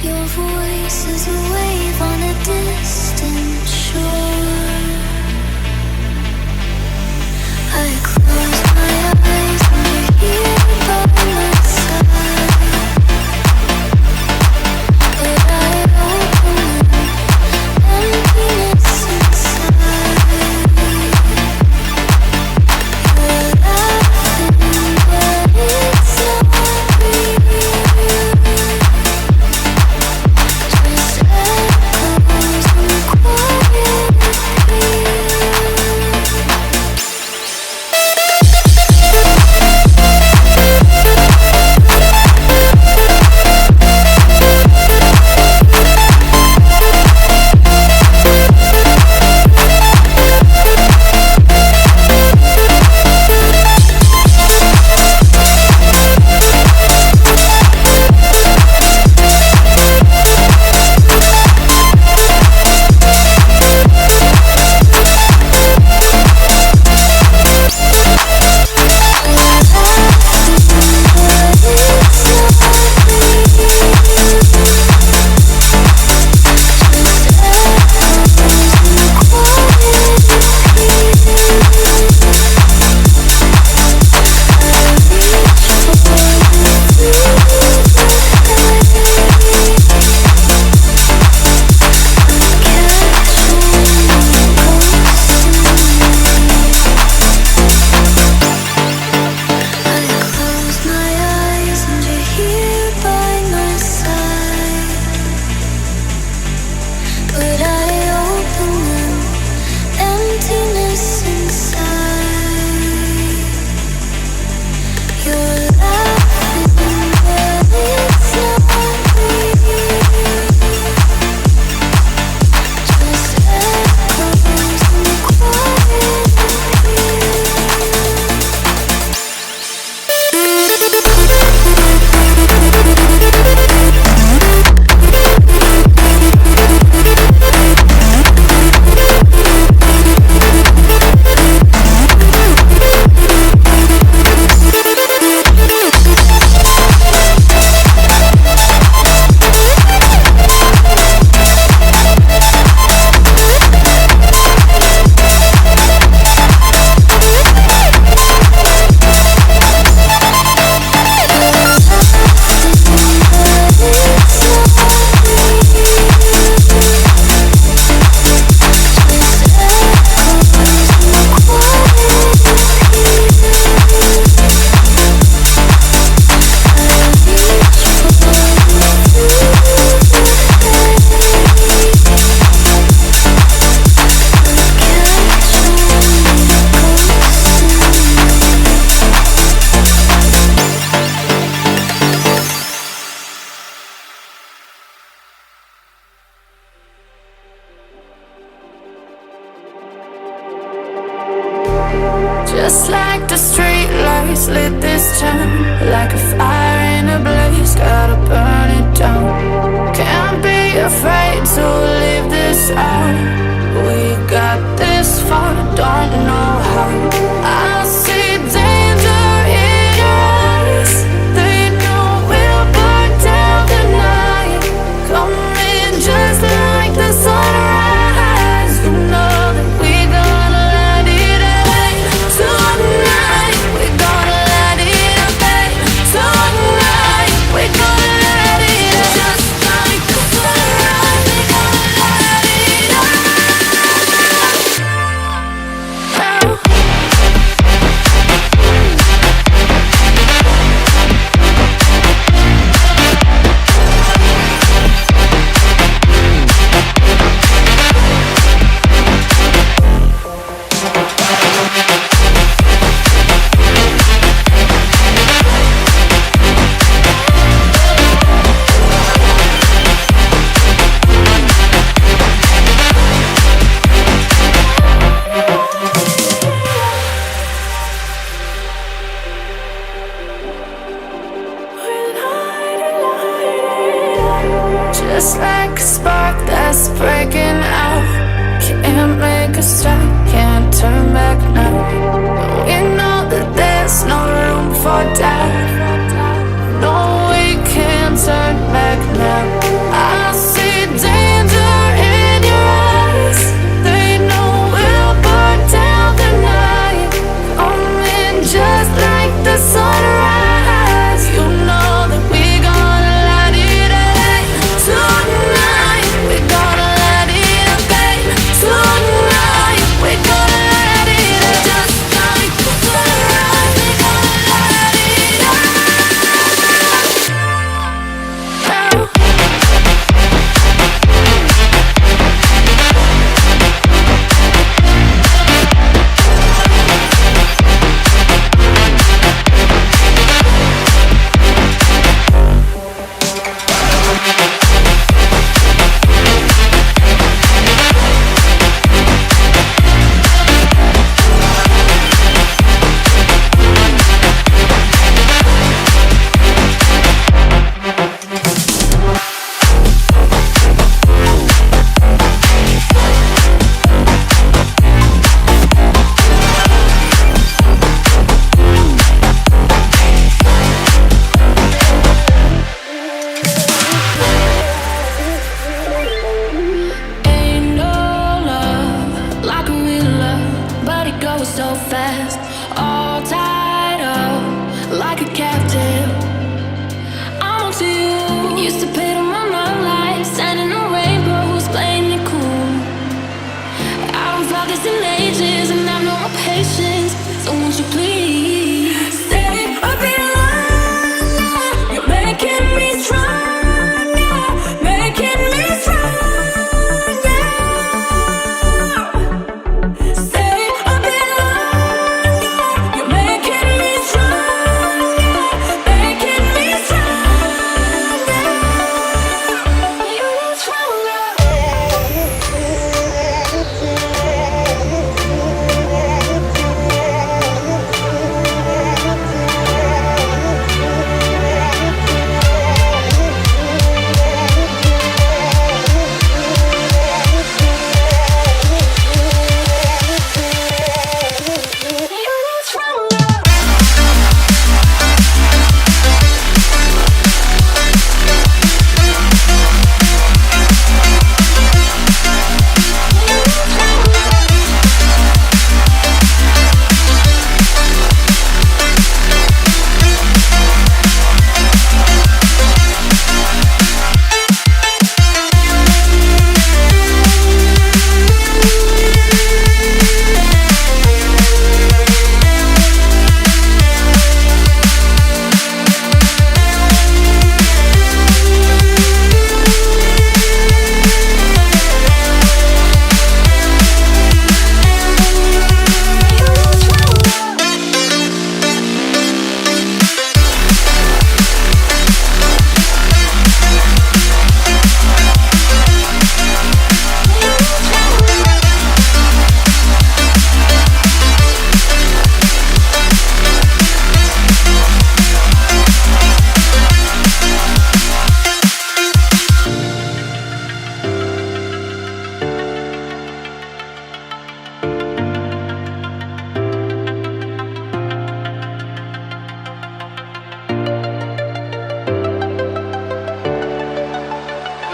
Your voice is a wave on a distant shore. I close my eyes and you're here by my side. But I open them, emptiness inside. You're laughing, but it's not real. Just echoes and quiet appeal. Just like the street lights lit this town, like a fire in a blaze, gotta burn it down. Can't be afraid to leave this out. We got this far, don't know how. I see danger in your eyes. They know we'll burn down the night. Coming just like the sunrise. You know that we're gonna light it up tonight. We're gonna light it up tonight. We're gonna light it up just like the sunrise. We're gonna light it up now. Just like a spark that's breaking out. Can't make a stop, can't turn back now. We know that there's no room for doubt. No, we can't turn back now.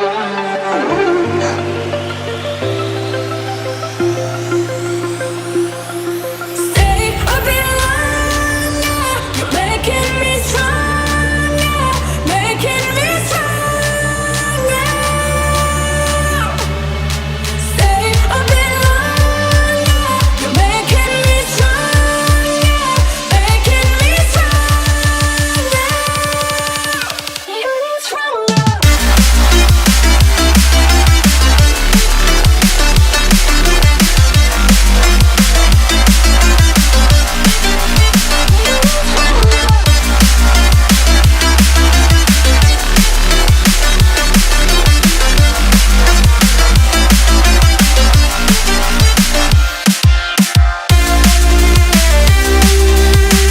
We'll